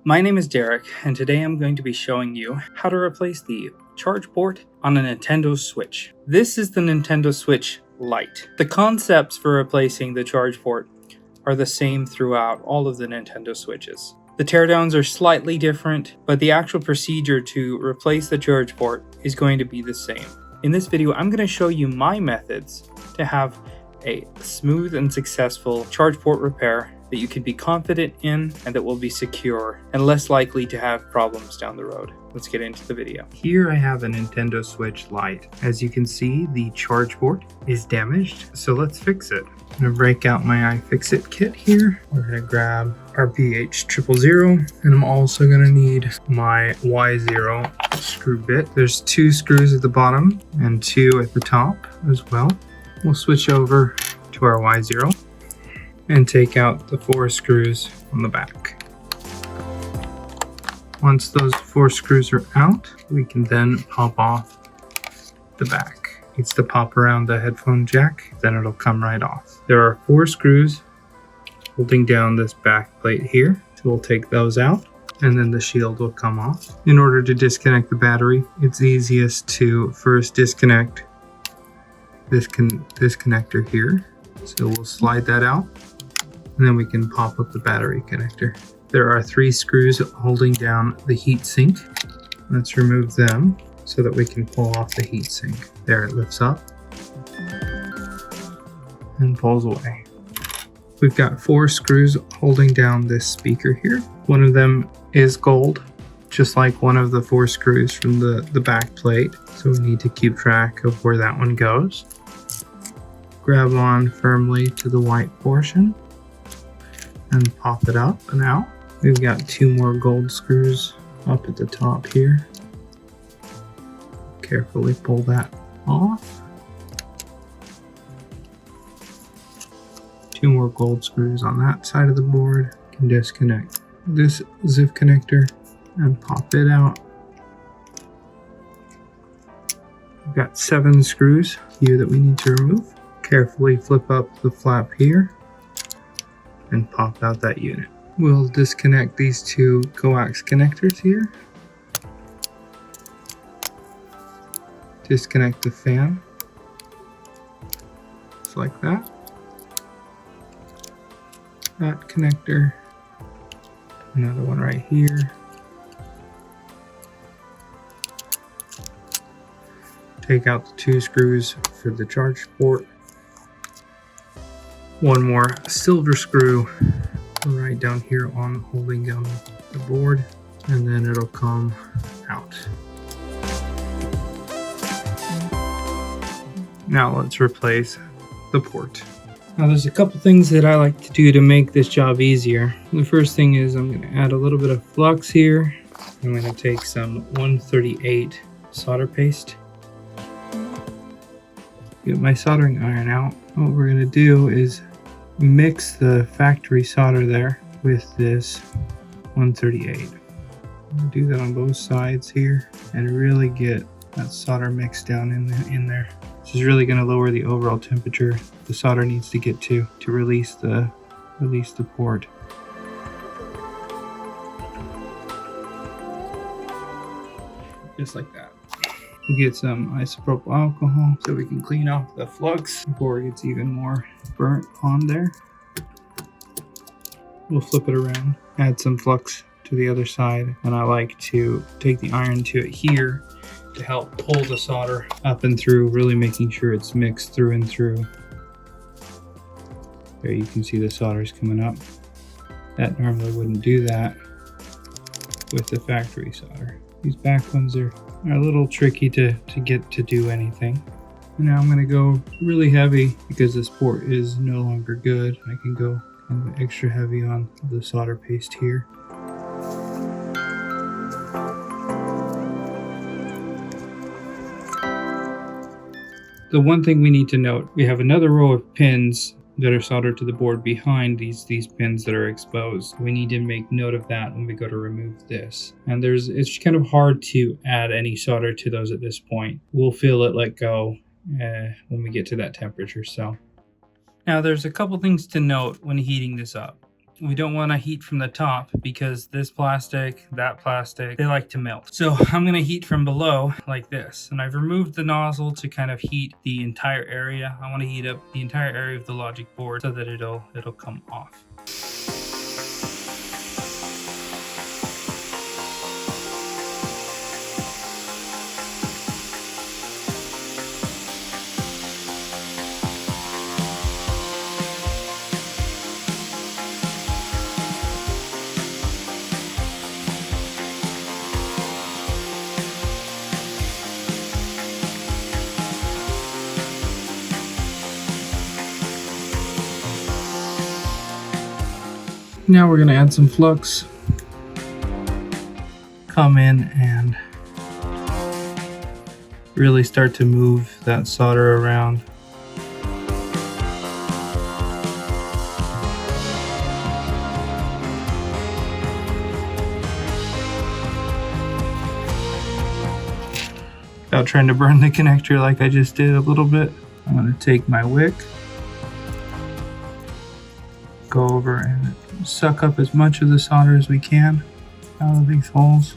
My name is Derek, and today I'm going to be showing you how to replace the charge port on a Nintendo Switch. This is the Nintendo Switch Lite. The concepts for replacing the charge port are the same throughout all of the Nintendo Switches. The teardowns are slightly different, but the actual procedure to replace the charge port is going to be the same. In this video, I'm going to show you my methods to have a smooth and successful charge port repair that you can be confident in and that will be secure and less likely to have problems down the road. Let's get into the video. Here I have a Nintendo Switch Lite. As you can see, the charge port is damaged, so let's fix it. I'm gonna break out my iFixit kit here. We're gonna grab our BH000, and I'm also gonna need my Y0 screw bit. There's 2 screws at the bottom and 2 at the top as well. We'll switch over to our Y0 and take out the 4 screws on the back. Once those 4 screws are out, we can then pop off the back. Needs to pop around the headphone jack, then it'll come right off. There are 4 screws holding down this back plate here, so we'll take those out and then the shield will come off. In order to disconnect the battery, it's easiest to first disconnect this connector here. So we'll slide that out, and then we can pop up the battery connector. There are 3 screws holding down the heat sink. Let's remove them so that we can pull off the heat sink. There, it lifts up and pulls away. We've got 4 screws holding down this speaker here. One of them is gold, just like one of the 4 screws from the back plate. So we need to keep track of where that one goes. Grab on firmly to the white portion and pop it up and out. We've got 2 more gold screws up at the top here. Carefully pull that off. 2 more gold screws on that side of the board. You can disconnect this zip connector and pop it out. We've got 7 screws here that we need to remove. Carefully flip up the flap here and pop out that unit. We'll disconnect these 2 coax connectors here. Disconnect the fan, just like that. That connector, another one right here. Take out the 2 screws for the charge port. 1 more silver screw right down here on holding down the board, and then it'll come out. Now let's replace the port. Now there's a couple things that I like to do to make this job easier. The first thing is I'm going to add a little bit of flux here. I'm going to take some 138 solder paste. Get my soldering iron out. What we're going to do is mix the factory solder there with this 138. I'm going to do that on both sides here and really get that solder mixed down in there. This is really going to lower the overall temperature the solder needs to get to release the port. Just like that. We'll get some isopropyl alcohol so we can clean off the flux before it gets even more burnt on there. We'll flip it around, add some flux to the other side, and I like to take the iron to it here to help pull the solder up and through, really making sure it's mixed through and through. There you can see the solder's coming up. That normally wouldn't do that with the factory solder. These back ones are a little tricky to get to do anything. And now I'm going to go really heavy because this port is no longer good. I can go kind of extra heavy on the solder paste here. The one thing we need to note, we have another row of pins that are soldered to the board behind these pins that are exposed. We need to make note of that when we go to remove this. And it's kind of hard to add any solder to those at this point. We'll feel it let go when we get to that temperature. So now there's a couple things to note when heating this up. We don't want to heat from the top because this plastic, that plastic, they like to melt. So I'm going to heat from below like this. And I've removed the nozzle to kind of heat the entire area. I want to heat up the entire area of the logic board so that it'll come off. Now we're going to add some flux. Come in and really start to move that solder around. Without trying to burn the connector like I just did a little bit, I'm going to take my wick, go over and suck up as much of the solder as we can out of these holes.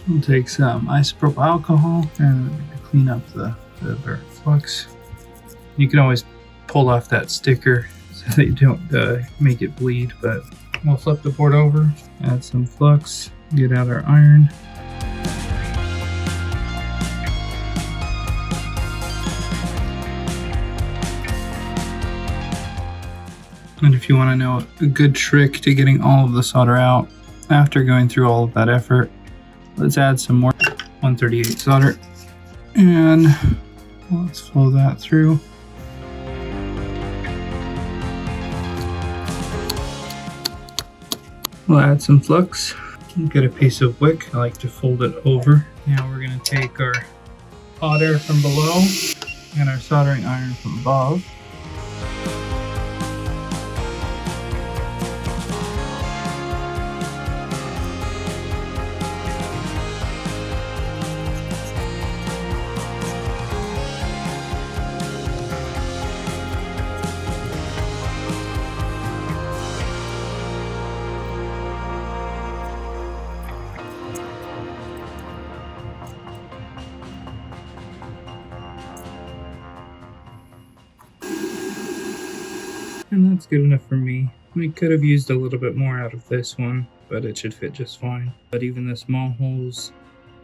We'll take some isopropyl alcohol and clean up the burnt flux. You can always pull off that sticker so that you don't make it bleed, but we'll flip the board over, add some flux, get out our iron. And if you want to know a good trick to getting all of the solder out after going through all of that effort, let's add some more 138 solder and let's flow that through. We'll add some flux. Get a piece of wick. I like to fold it over. Now we're going to take our hot air from below and our soldering iron from above. And that's good enough for me. We could have used a little bit more out of this one, but it should fit just fine. But even the small holes,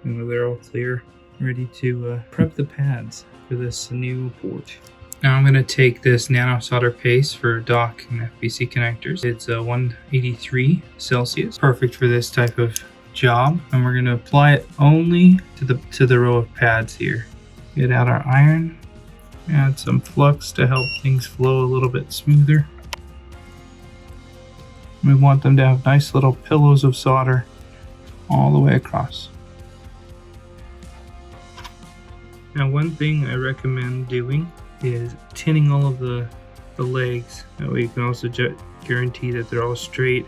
you know, they're all clear, ready to prep the pads for this new port. Now I'm going to take this nano solder paste for dock and FBC connectors. It's 183 Celsius, perfect for this type of job. And we're going to apply it only to the row of pads here. Get out our iron. Add some flux to help things flow a little bit smoother. We want them to have nice little pillows of solder all the way across. Now, one thing I recommend doing is tinning all of the legs. That way you can also guarantee that they're all straight.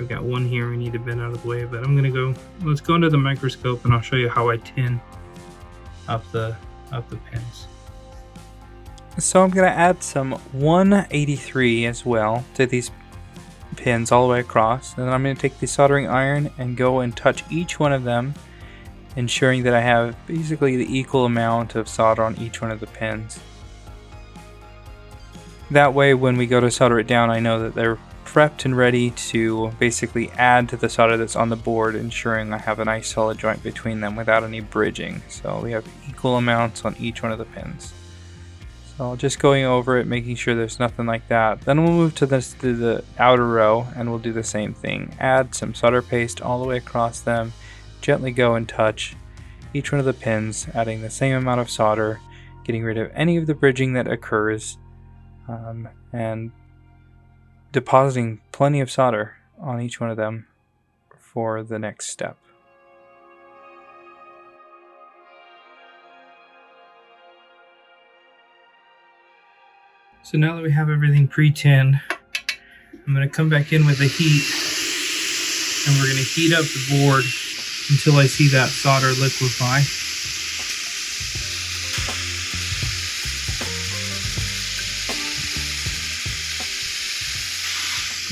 I've got one here we need to bend out of the way, but let's go under the microscope and I'll show you how I tin up the pins. So I'm going to add some 183 as well to these pins all the way across. And then I'm going to take the soldering iron and go and touch each one of them, ensuring that I have basically the equal amount of solder on each one of the pins. That way when we go to solder it down, I know that they're prepped and ready to basically add to the solder that's on the board, ensuring I have a nice solid joint between them without any bridging. So we have equal amounts on each one of the pins. So just going over it, making sure there's nothing like that. Then we'll move to the outer row and we'll do the same thing. Add some solder paste all the way across them. Gently go and touch each one of the pins, adding the same amount of solder, getting rid of any of the bridging that occurs, and depositing plenty of solder on each one of them for the next step. So now that we have everything pre-tinned, I'm going to come back in with the heat and we're going to heat up the board until I see that solder liquefy.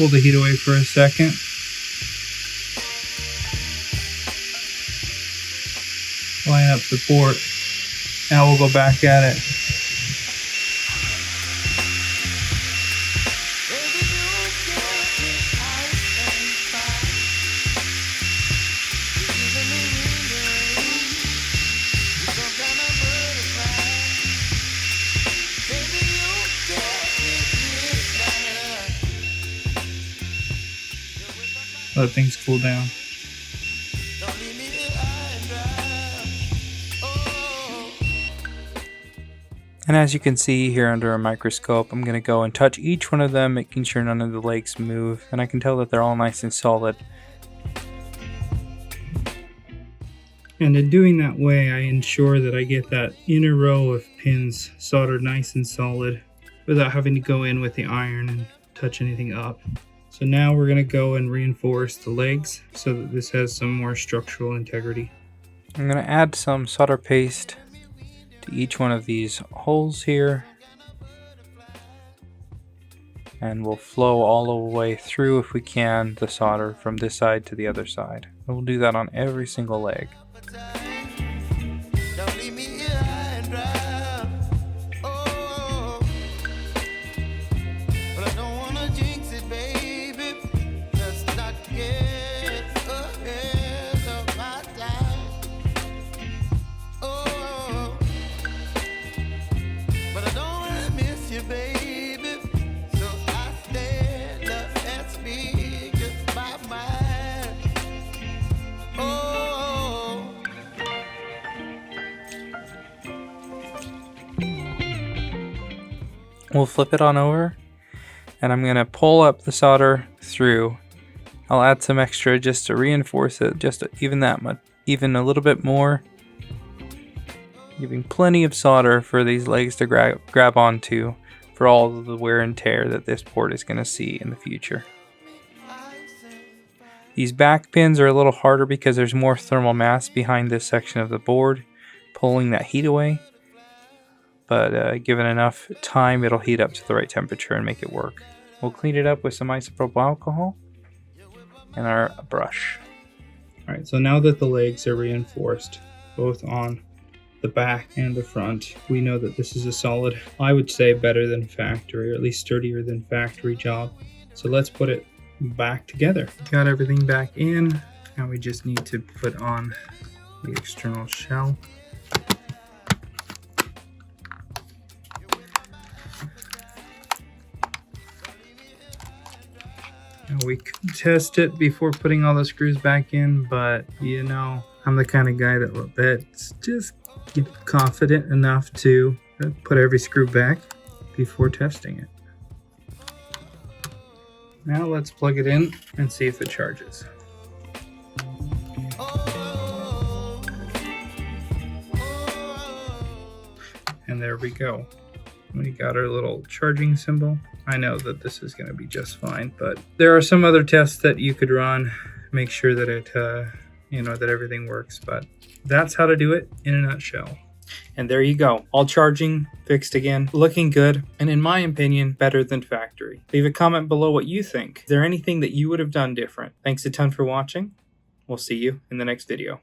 pull the heat away for a second. Line up the port. Now we'll go back at it. Let things cool down. And as you can see here under a microscope, I'm going to go and touch each one of them, making sure none of the legs move. And I can tell that they're all nice and solid. And in doing that way, I ensure that I get that inner row of pins soldered nice and solid without having to go in with the iron and touch anything up. So now we're going to go and reinforce the legs so that this has some more structural integrity. I'm going to add some solder paste to each one of these holes here. And we'll flow all the way through, if we can, the solder from this side to the other side. And we'll do that on every single leg. We'll flip it on over, and I'm going to pull up the solder through. I'll add some extra just to reinforce it, just to even that much, even a little bit more. Giving plenty of solder for these legs to grab onto for all of the wear and tear that this port is going to see in the future. These back pins are a little harder because there's more thermal mass behind this section of the board, pulling that heat away. But given enough time, it'll heat up to the right temperature and make it work. We'll clean it up with some isopropyl alcohol and our brush. Alright, so now that the legs are reinforced, both on the back and the front, we know that this is a solid, I would say better than factory, or at least sturdier than factory job. So let's put it back together. Got everything back in. Now we just need to put on the external shell. We could test it before putting all the screws back in, but you know, I'm the kind of guy that's just confident enough to put every screw back before testing it. Now let's plug it in and see if it charges. And there we go. We got our little charging symbol. I know that this is going to be just fine, but there are some other tests that you could run. Make sure that it, that everything works. But that's how to do it in a nutshell. And there you go. All charging fixed again, looking good, and in my opinion, better than factory. Leave a comment below what you think. Is there anything that you would have done different? Thanks a ton for watching. We'll see you in the next video.